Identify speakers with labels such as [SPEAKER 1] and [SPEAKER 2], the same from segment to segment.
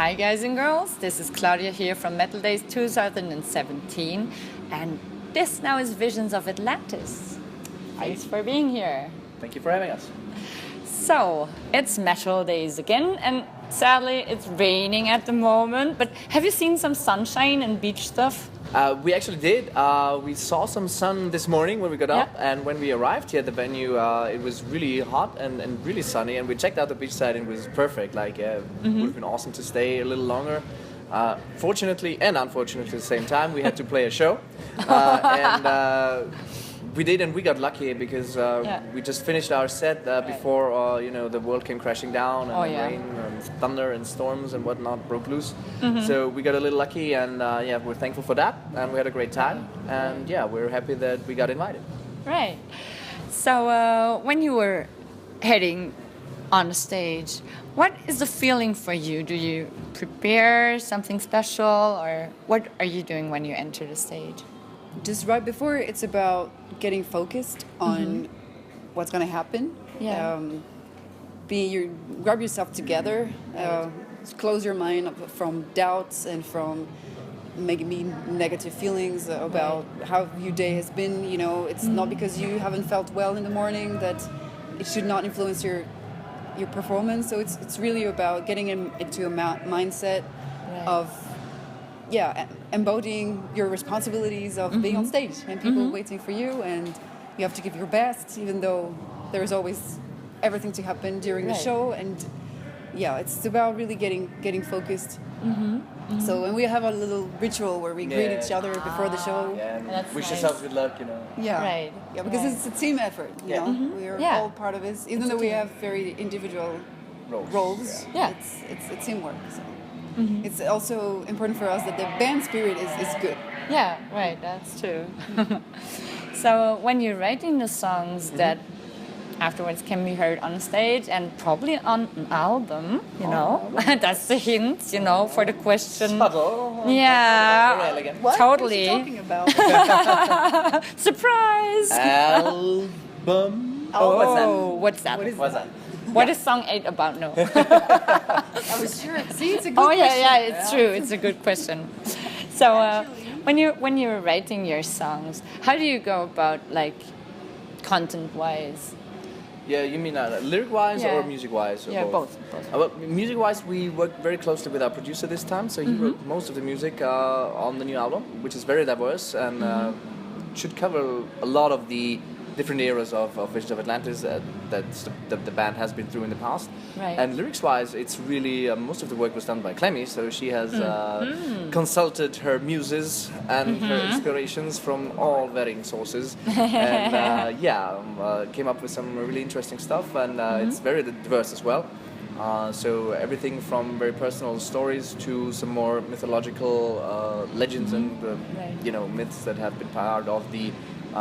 [SPEAKER 1] Hi guys and girls, this is Claudia here from Metaldays 2017, and this now is Visions of Atlantis. Thanks for being here.
[SPEAKER 2] Thank you for having us.
[SPEAKER 1] So, it's Metaldays again, and sadly it's raining at the moment, but have you seen some sunshine and beach stuff?
[SPEAKER 2] We actually did. We saw some sun this morning when we got up, and when we arrived here at the venue, it was really hot and really sunny, and we checked out the beach side and it was perfect. Like, it would have been awesome to stay a little longer. Fortunately and unfortunately at the same time, we had to play a show. We did, and we got lucky because we just finished our set before the world came crashing down, and rain and thunder and storms and whatnot broke loose. So we got a little lucky, and we're thankful for that, and we had a great time, and we're happy that we got invited.
[SPEAKER 1] Right. So when you were heading on the stage, what is the feeling for you? Do you prepare something special, or what are you doing when you enter the stage?
[SPEAKER 3] Just right before, it's about getting focused on what's going to happen. Grab yourself together, close your mind from doubts and from maybe negative feelings about how your day has been. You know, it's not because you haven't felt well in the morning that it should not influence your performance. So it's really about getting into a mindset of embodying your responsibilities of being on stage and people waiting for you, and you have to give your best, even though there's always everything to happen during the show. And it's about really getting focused. So, and we have a little ritual where we greet each other before the show.
[SPEAKER 2] Wish yourself good luck,
[SPEAKER 3] because it's a team effort. You know, we're all part of it, even though we have very individual roles. It's a teamwork. So. It's also important for us that the band spirit is good.
[SPEAKER 1] Yeah, right, that's true. So when you're writing the songs that afterwards can be heard on stage and probably on an album, that's the hint, for the question.
[SPEAKER 2] Subtle.
[SPEAKER 1] Yeah,
[SPEAKER 3] what?
[SPEAKER 1] totally.
[SPEAKER 3] What are you talking about?
[SPEAKER 1] Surprise!
[SPEAKER 2] Album.
[SPEAKER 1] What's that?
[SPEAKER 2] What's that?
[SPEAKER 1] What is song 8 about? No.
[SPEAKER 3] I was sure. See, it's a good question.
[SPEAKER 1] It's true. It's a good question. So, when you're writing your songs, how do you go about, like, content-wise?
[SPEAKER 2] Yeah, you mean lyric-wise or music-wise?
[SPEAKER 1] Or both.
[SPEAKER 2] Music-wise, we worked very closely with our producer this time, so he wrote most of the music on the new album, which is very diverse and should cover a lot of the different eras of Visions of Atlantis that the band has been through in the past.
[SPEAKER 1] Right.
[SPEAKER 2] And lyrics-wise, it's really most of the work was done by Clemmy, so she has consulted her muses and her inspirations from all varying sources, and came up with some really interesting stuff, and it's very diverse as well. So everything from very personal stories to some more mythological legends and myths that have been part of the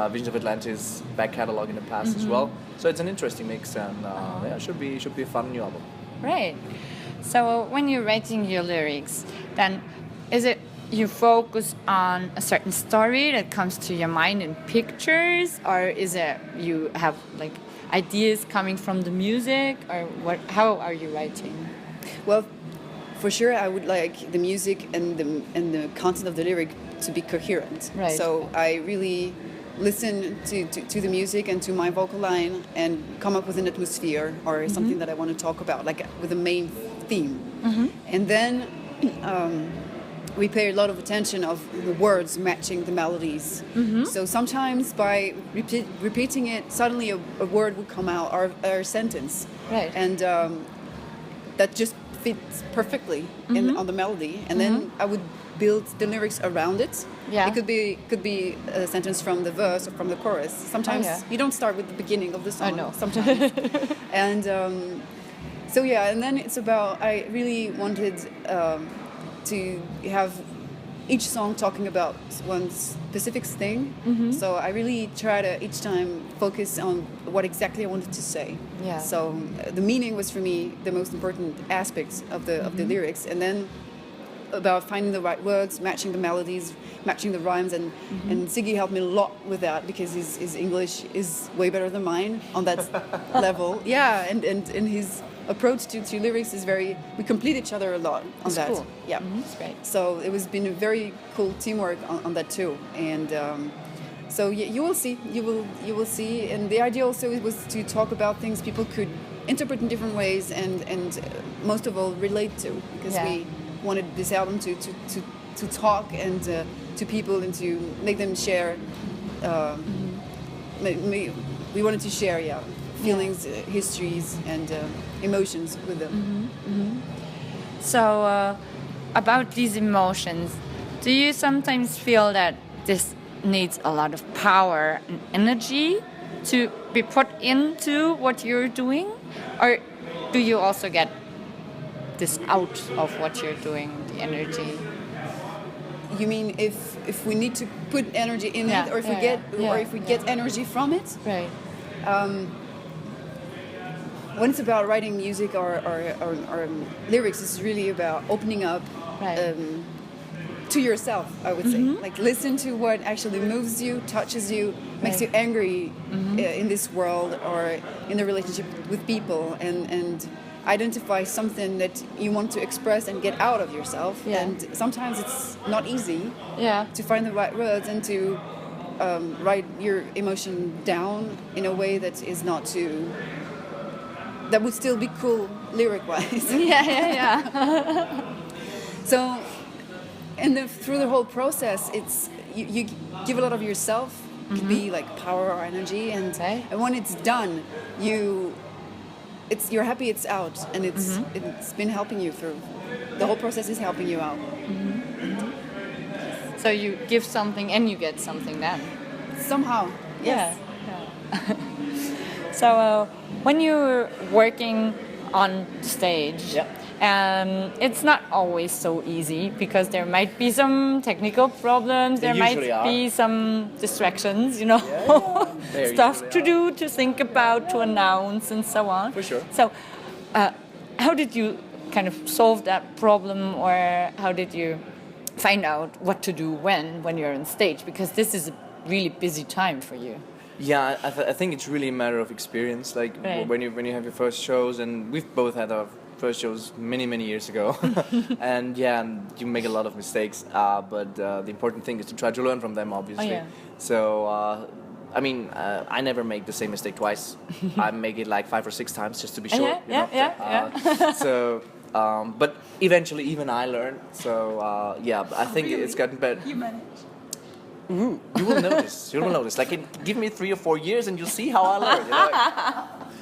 [SPEAKER 2] Visions of Atlantis back catalog in the past as well. So it's an interesting mix, and should be a fun new album.
[SPEAKER 1] Right. So when you're writing your lyrics, then is it you focus on a certain story that comes to your mind in pictures, or is it you have like ideas coming from the music, or what? How are you writing?
[SPEAKER 3] Well, for sure, I would like the music and the content of the lyric to be coherent.
[SPEAKER 1] Right.
[SPEAKER 3] So I really listen to the music and to my vocal line and come up with an atmosphere or something that I want to talk about, like with a main theme. And then we pay a lot of attention of the words matching the melodies. So sometimes by repeating it, suddenly a word would come out, or a sentence.
[SPEAKER 1] Right.
[SPEAKER 3] And that just fits perfectly on the melody. And then I would build the lyrics around it.
[SPEAKER 1] Yeah.
[SPEAKER 3] It could be a sentence from the verse or from the chorus. Sometimes you don't start with the beginning of the song.
[SPEAKER 1] I know.
[SPEAKER 3] Sometimes. And and then it's about, I really wanted to have each song talking about one specific thing. So I really try to each time focus on what exactly I wanted to say.
[SPEAKER 1] Yeah.
[SPEAKER 3] So the meaning was for me the most important aspect of the lyrics, and then about finding the right words, matching the melodies, matching the rhymes, and Siggy helped me a lot with that because his English is way better than mine on that level. Yeah, and his approach to lyrics is we complete each other a lot on
[SPEAKER 1] That's
[SPEAKER 3] that.
[SPEAKER 1] cool.
[SPEAKER 3] Yeah,
[SPEAKER 1] That's great.
[SPEAKER 3] so it was been a very cool teamwork on that too, and so you will see, you will see, and the idea also was to talk about things people could interpret in different ways, and most of all relate to, because we wanted this album to talk and to people and to make them share. We wanted to share, feelings, histories, and emotions with them.
[SPEAKER 1] So, about these emotions, do you sometimes feel that this needs a lot of power and energy to be put into what you're doing? Or do you also get this out of what you're doing, the energy?
[SPEAKER 3] You mean if we need to put energy in it, or if we get energy from it?
[SPEAKER 1] Right.
[SPEAKER 3] When it's about writing music or lyrics, it's really about opening up to yourself, I would say. Like, listen to what actually moves you, touches you, makes you angry in this world or in the relationship with people, and identify something that you want to express and get out of yourself. And sometimes it's not easy to find the right words and to write your emotion down in a way that is not too... that would still be cool lyric-wise. So, and through the whole process, it's you give a lot of yourself. It could be like power or energy, and when it's done, you're happy it's out, and it's been helping you through. The whole process is helping you out.
[SPEAKER 1] So you give something and you get something then.
[SPEAKER 3] Somehow, yes.
[SPEAKER 1] So when you're working on stage, it's not always so easy because there might be some technical problems. There might be some distractions, stuff to do, to think about, to announce, and so on.
[SPEAKER 2] For sure.
[SPEAKER 1] So, how did you kind of solve that problem, or how did you find out what to do when you're on stage? Because this is a really busy time for you.
[SPEAKER 2] Yeah, I think it's really a matter of experience. Like when you have your first shows, and we've both had our first shows many years ago, and you make a lot of mistakes. But the important thing is to try to learn from them, obviously. So I never make the same mistake twice. I make it like 5 or 6 times just to be sure. So, but eventually even I learn. So I think it's gotten better.
[SPEAKER 3] You manage.
[SPEAKER 2] You will notice. You will notice. Like, give me 3 or 4 years, and you'll see how I learn.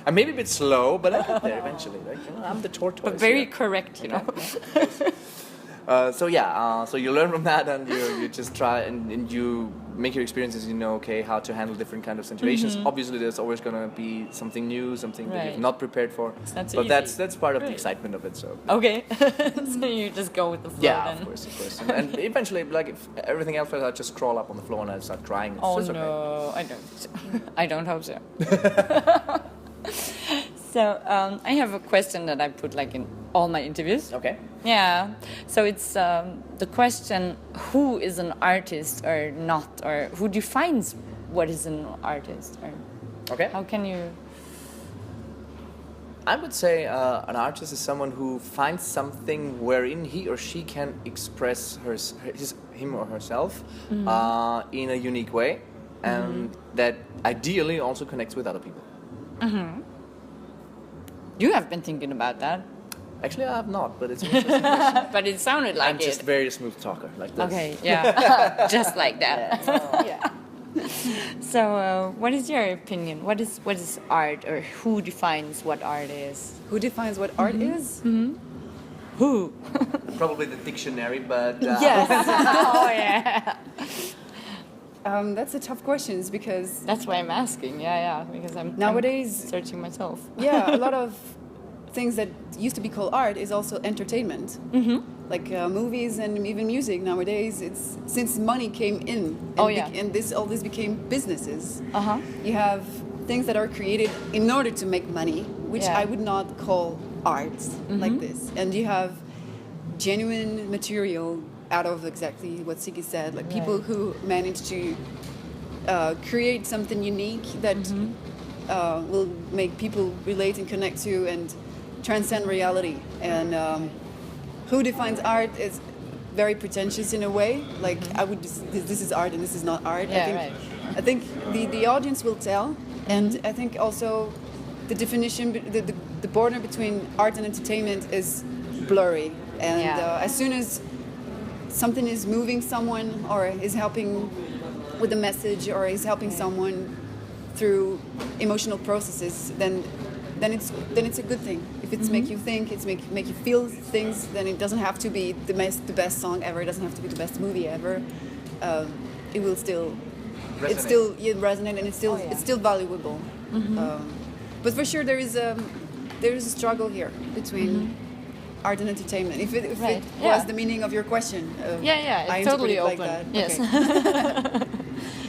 [SPEAKER 2] I'm maybe a bit slow, but I get there eventually. I'm the tortoise.
[SPEAKER 1] But very correct,
[SPEAKER 2] So you learn from that, and you just try and you make your experiences. How to handle different kind of situations. Obviously, there's always gonna be something new, something that you've not prepared for. But that's part of the excitement of it. So
[SPEAKER 1] okay, so you just go with the flow.
[SPEAKER 2] Yeah, of course. And eventually, like, if everything else fails, I just crawl up on the floor and I start crying.
[SPEAKER 1] It's no, I don't. I don't hope so. So I have a question that I put in all my interviews.
[SPEAKER 2] Okay.
[SPEAKER 1] Yeah. So it's the question: who is an artist or not, or who defines what is an artist? Or how can you?
[SPEAKER 2] I would say an artist is someone who finds something wherein he or she can express him or herself in a unique way, and that ideally also connects with other people.
[SPEAKER 1] You have been thinking about that.
[SPEAKER 2] Actually, I have not, but it's an interesting question.
[SPEAKER 1] But it sounded like
[SPEAKER 2] I'm just very smooth talker, like this.
[SPEAKER 1] Okay, yeah, just like that. So, what is your opinion? What is art, or who defines what art is?
[SPEAKER 3] Who defines what art is?
[SPEAKER 1] Who?
[SPEAKER 2] Probably the dictionary, but...
[SPEAKER 1] Yes. Oh, yeah.
[SPEAKER 3] That's a tough question because...
[SPEAKER 1] That's why I'm asking, because I'm searching myself.
[SPEAKER 3] Yeah, a lot of things that used to be called art is also entertainment. Like movies and even music nowadays, it's since money came in and all this became businesses. You have things that are created in order to make money, which I would not call art like this. And you have genuine material out of exactly what Siggy said. Like people who manage to create something unique that will make people relate and connect to and transcend reality. And who defines art is very pretentious in a way. Like I would, this is art and this is not art.
[SPEAKER 1] Yeah,
[SPEAKER 3] I think the audience will tell, and I think also the definition, the border between art and entertainment is blurry. And as soon as something is moving someone or is helping with a message or is helping someone through emotional processes, then it's a good thing. If it's make you think, it's make you feel things, then it doesn't have to be the best song ever. It doesn't have to be the best movie ever. It will still resonate. It's still resonate, and it's still valuable. But for sure, there is a struggle here between art and entertainment. If it was the meaning of your question,
[SPEAKER 1] it's totally open.
[SPEAKER 3] Like that.
[SPEAKER 1] Yes.
[SPEAKER 3] Okay.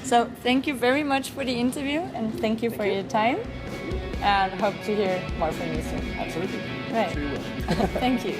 [SPEAKER 1] So thank you very much for the interview, and thank you for your time. And hope to hear more from you soon.
[SPEAKER 2] Absolutely.
[SPEAKER 1] Right.
[SPEAKER 2] I'm sure you will.
[SPEAKER 1] Thank you.